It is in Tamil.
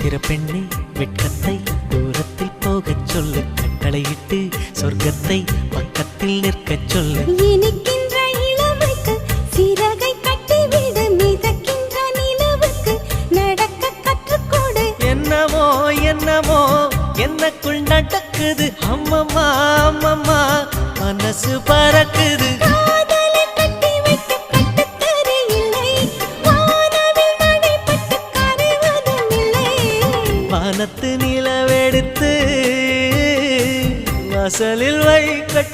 நட்சத்திர பெண்ணே வெட்கத்தை தூரத்தில் போகச் சொல்லு, கட்டளையிட்டு சொர்க்கத்தை பக்கத்தில் நிற்கச் சொல்லு. இனிக்கின்ற இளமைக்கு சிறகை கட்டிவிடு, மிதக்கின்ற நிலவுக்கு நடக்க கற்றுக்கொடு. என்னமோ என்னமோ என்னக்குள் நடக்குது, அம்மம்மா அம்மம்மா மனசு பறக்குது. காதலை கட்டி வைக்க கட்டுத்தறி இல்லை, வானவில் மழைப்பட்டு கரைவதும் இல்லை. வானத்து நிலவெடுத்து வாசலில் வை கட்டு